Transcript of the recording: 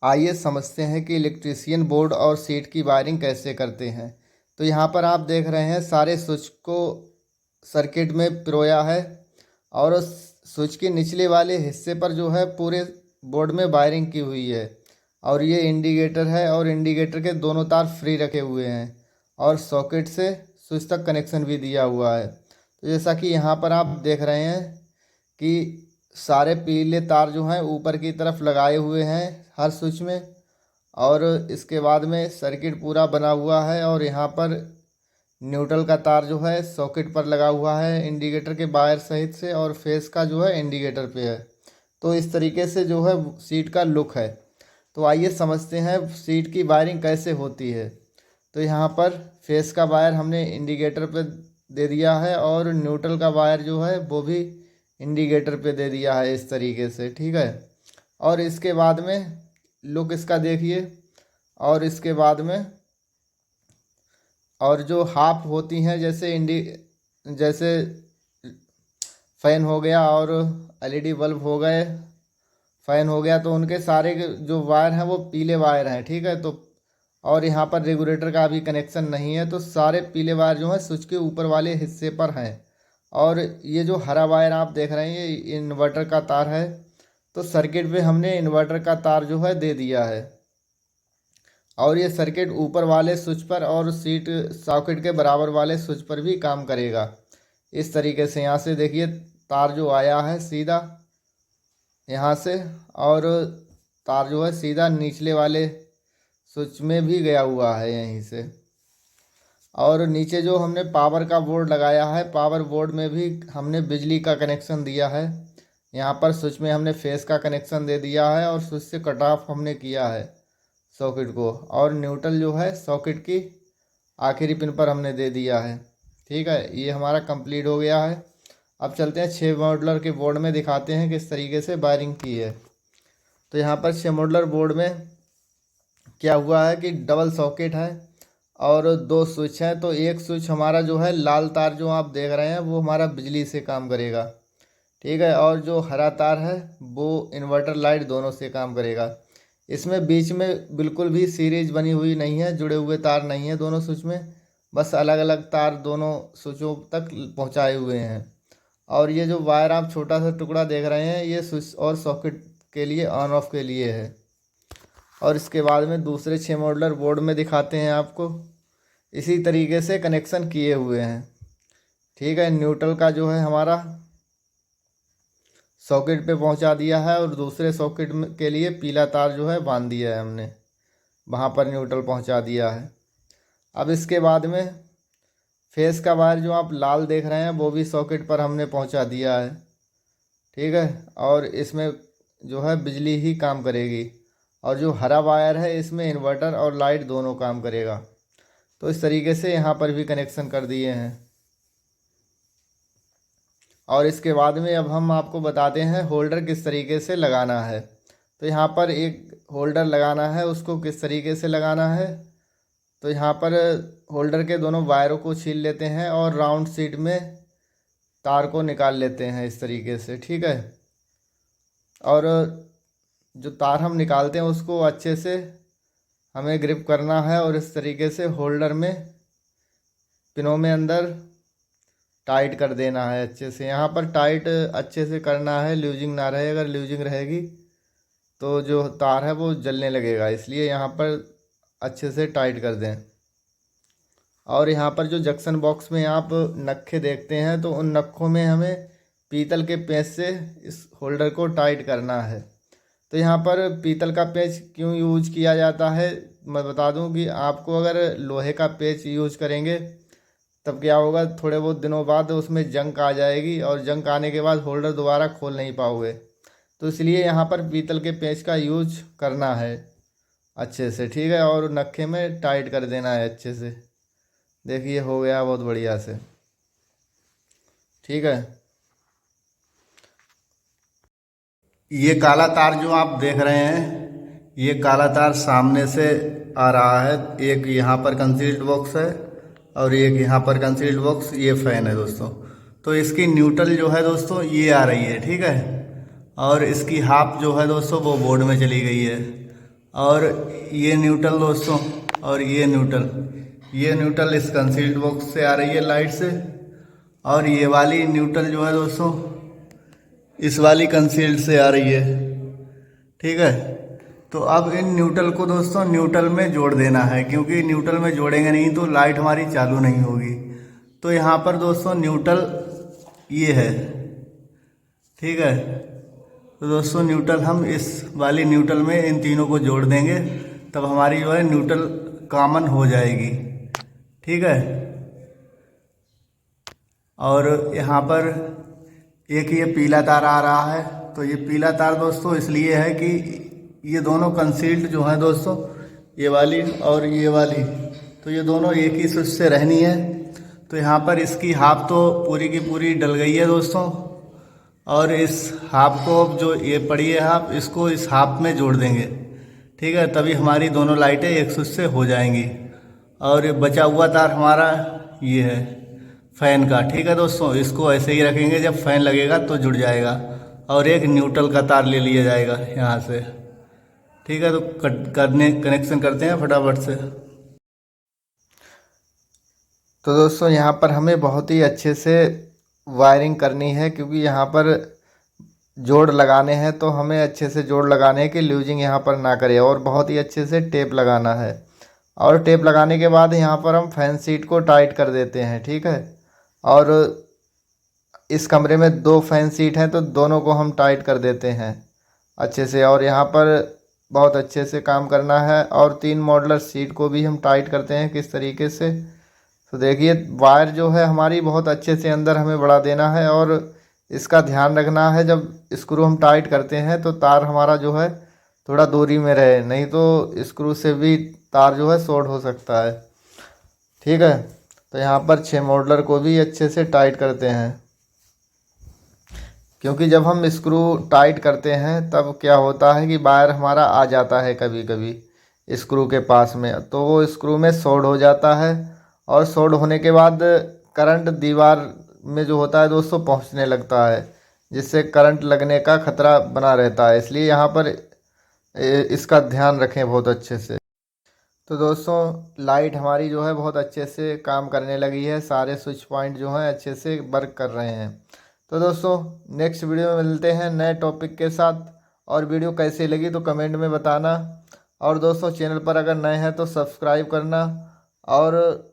आइए समझते हैं कि इलेक्ट्रीशियन बोर्ड और सीट की वायरिंग कैसे करते हैं। तो यहाँ पर आप देख रहे हैं सारे स्विच को सर्किट में पिरोया है और उस स्विच के निचले वाले हिस्से पर जो है पूरे बोर्ड में वायरिंग की हुई है। और ये इंडिकेटर है और इंडिकेटर के दोनों तार फ्री रखे हुए हैं और सॉकेट से स्विच तक कनेक्शन भी दिया हुआ है। तो जैसा कि यहाँ पर आप देख रहे हैं कि सारे पीले तार जो हैं ऊपर की तरफ लगाए हुए हैं हर स्विच में, और इसके बाद में सर्किट पूरा बना हुआ है और यहाँ पर न्यूट्रल का तार जो है सॉकेट पर लगा हुआ है इंडिकेटर के वायर सहित से, और फेस का जो है इंडिकेटर पे है। तो इस तरीके से जो है सीट का लुक है। तो आइए समझते हैं सीट की वायरिंग कैसे होती है। तो यहाँ पर फेस का वायर हमने इंडिकेटर पे दे दिया है और न्यूट्रल का वायर जो है वो भी इंडिकेटर पे दे दिया है इस तरीके से, ठीक है। और इसके बाद में लुक इसका देखिए। और इसके बाद में और जो हाफ होती हैं जैसे फ़ैन हो गया और एलईडी बल्ब हो गए, फ़ैन हो गया, तो उनके सारे जो वायर हैं वो पीले वायर हैं, ठीक है। तो और यहाँ पर रेगुलेटर का भी कनेक्शन नहीं है, तो सारे पीले वायर जो हैं स्विच के ऊपर वाले हिस्से पर हैं। और ये जो हरा वायर आप देख रहे हैं ये इन्वर्टर का तार है। तो सर्किट पे हमने इन्वर्टर का तार जो है दे दिया है और ये सर्किट ऊपर वाले स्विच पर और सीट सॉकेट के बराबर वाले स्विच पर भी काम करेगा। इस तरीके से यहाँ से देखिए तार जो आया है सीधा यहाँ से, और तार जो है सीधा निचले वाले स्विच में भी गया हुआ है यहीं से। और नीचे जो हमने पावर का बोर्ड लगाया है, पावर बोर्ड में भी हमने बिजली का कनेक्शन दिया है। यहाँ पर स्विच में हमने फेस का कनेक्शन दे दिया है और स्विच से कट ऑफ हमने किया है सॉकेट को, और न्यूट्रल जो है सॉकेट की आखिरी पिन पर हमने दे दिया है, ठीक है। ये हमारा कंप्लीट हो गया है। अब चलते हैं 6 मॉडलर के बोर्ड में, दिखाते हैं किस तरीके से वायरिंग की है। तो यहाँ पर 6 मॉडलर बोर्ड में क्या हुआ है कि डबल सॉकेट है और 2 स्विच हैं। तो एक स्विच हमारा जो है लाल तार जो आप देख रहे हैं वो हमारा बिजली से काम करेगा, ठीक है। और जो हरा तार है वो इन्वर्टर लाइट दोनों से काम करेगा। इसमें बीच में बिल्कुल भी सीरीज बनी हुई नहीं है, जुड़े हुए तार नहीं है दोनों स्विच में, बस अलग अलग तार दोनों स्विचों तक पहुंचाए हुए हैं। और ये जो वायर आप छोटा सा टुकड़ा देख रहे हैं ये स्विच और सॉकेट के लिए ऑन ऑफ के लिए है। और इसके बाद में दूसरे 6 मॉडलर बोर्ड में दिखाते हैं आपको, इसी तरीके से कनेक्शन किए हुए हैं, ठीक है। न्यूट्रल का जो है हमारा सॉकेट पे पहुंचा दिया है और दूसरे सॉकेट के लिए पीला तार जो है बांध दिया है हमने, वहाँ पर न्यूट्रल पहुंचा दिया है। अब इसके बाद में फेस का वायर जो आप लाल देख रहे हैं वो भी सॉकेट पर हमने पहुंचा दिया है, ठीक है। और इसमें जो है बिजली ही काम करेगी, और जो हरा वायर है इसमें इन्वर्टर और लाइट दोनों काम करेगा। तो इस तरीके से यहाँ पर भी कनेक्शन कर दिए हैं। और इसके बाद में अब हम आपको बताते हैं होल्डर किस तरीके से लगाना है। तो यहाँ पर एक होल्डर लगाना है, उसको किस तरीके से लगाना है। तो यहाँ पर होल्डर के दोनों वायरों को छील लेते हैं और राउंड शीट में तार को निकाल लेते हैं इस तरीके से, ठीक है। और जो तार हम निकालते हैं उसको अच्छे से हमें ग्रिप करना है और इस तरीके से होल्डर में पिनों में अंदर टाइट कर देना है अच्छे से। यहाँ पर टाइट अच्छे से करना है, लूजिंग ना रहे, अगर लूजिंग रहेगी तो जो तार है वो जलने लगेगा, इसलिए यहाँ पर अच्छे से टाइट कर दें। और यहाँ पर जो जंक्शन बॉक्स में आप नक्खे देखते हैं तो उन नक्खों में हमें पीतल के पेंच से इस होल्डर को टाइट करना है। तो यहाँ पर पीतल का पेंच क्यों यूज किया जाता है मैं बता दूं कि आपको अगर लोहे का पेंच यूज करेंगे तब क्या होगा, थोड़े बहुत दिनों बाद उसमें जंग आ जाएगी और जंग आने के बाद होल्डर दोबारा खोल नहीं पाओगे। तो इसलिए यहाँ पर पीतल के पेंच का यूज करना है अच्छे से, ठीक है। और नक्खे में टाइट कर देना है अच्छे से। देखिए हो गया बहुत बढ़िया से, ठीक है। ये काला तार जो आप देख रहे हैं ये काला तार सामने से आ रहा है, एक यहाँ पर कंसील्ड बॉक्स है और एक यहाँ पर कंसील्ड बॉक्स, ये फैन है दोस्तों। तो इसकी न्यूट्रल जो है दोस्तों ये आ रही है, ठीक है। और इसकी हाफ जो है दोस्तों वो बोर्ड में चली गई है और ये न्यूट्रल दोस्तों, और ये न्यूट्रल इस कंसील्ड बॉक्स से आ रही है लाइट से, और ये वाली न्यूट्रल जो है दोस्तों इस वाली कंसील्ड से आ रही है। ठीक है, तो अब इन न्यूट्रल को दोस्तों न्यूट्रल में जोड़ देना है, क्योंकि न्यूट्रल में जोड़ेंगे नहीं तो लाइट हमारी चालू नहीं होगी। तो यहाँ पर दोस्तों न्यूट्रल ये है। ठीक है, तो दोस्तों न्यूट्रल हम इस वाली न्यूट्रल में इन तीनों को जोड़ देंगे, तब हमारी जो है न्यूट्रल कॉमन हो जाएगी। ठीक है, और यहाँ पर एक ये पीला तार आ रहा है, तो ये पीला तार दोस्तों इसलिए है कि ये दोनों कंसील्ड जो हैं दोस्तों, ये वाली और ये वाली, तो ये दोनों एक ही स्विच से रहनी है। तो यहाँ पर इसकी हाफ तो पूरी की पूरी डल गई है दोस्तों, और इस हाफ को जो ये पड़ी है हाफ, इसको इस हाफ में जोड़ देंगे। ठीक है, तभी हमारी दोनों लाइटें एक स्विच से हो जाएंगी। और बचा हुआ तार हमारा ये है फ़ैन का। ठीक है दोस्तों, इसको ऐसे ही रखेंगे, जब फ़ैन लगेगा तो जुड़ जाएगा। और एक न्यूट्रल का तार ले लिया जाएगा यहाँ से। ठीक है, तो कनेक्शन करते हैं फटाफट से। तो दोस्तों यहाँ पर हमें बहुत ही अच्छे से वायरिंग करनी है, क्योंकि यहाँ पर जोड़ लगाने हैं, तो हमें अच्छे से जोड़ लगाने हैं कि लूजिंग यहाँ पर ना करे, और बहुत ही अच्छे से टेप लगाना है। और टेप लगाने के बाद यहाँ पर हम फैन सीट को टाइट कर देते हैं। ठीक है, और इस कमरे में 2 फैन सीट हैं, तो दोनों को हम टाइट कर देते हैं अच्छे से। और यहाँ पर बहुत अच्छे से काम करना है। और 3 मॉडलर सीट को भी हम टाइट करते हैं किस तरीके से, तो देखिए वायर जो है हमारी बहुत अच्छे से अंदर हमें बढ़ा देना है। और इसका ध्यान रखना है, जब स्क्रू हम टाइट करते हैं तो तार हमारा जो है थोड़ा दूरी में रहे, नहीं तो स्क्रू से भी तार जो है शॉर्ट हो सकता है। ठीक है, तो यहाँ पर 6 मॉडलर को भी अच्छे से टाइट करते हैं, क्योंकि जब हम स्क्रू टाइट करते हैं तब क्या होता है कि वायर हमारा आ जाता है कभी कभी स्क्रू के पास में, तो वो स्क्रू में शॉर्ट हो जाता है। और शॉर्ट होने के बाद करंट दीवार में जो होता है दोस्तों पहुंचने लगता है, जिससे करंट लगने का खतरा बना रहता है। इसलिए यहाँ पर इसका ध्यान रखें बहुत अच्छे से। तो दोस्तों लाइट हमारी जो है बहुत अच्छे से काम करने लगी है, सारे स्विच पॉइंट जो हैं अच्छे से वर्क कर रहे हैं। तो दोस्तों नेक्स्ट वीडियो में मिलते हैं नए टॉपिक के साथ, और वीडियो कैसी लगी तो कमेंट में बताना। और दोस्तों चैनल पर अगर नए हैं तो सब्सक्राइब करना, और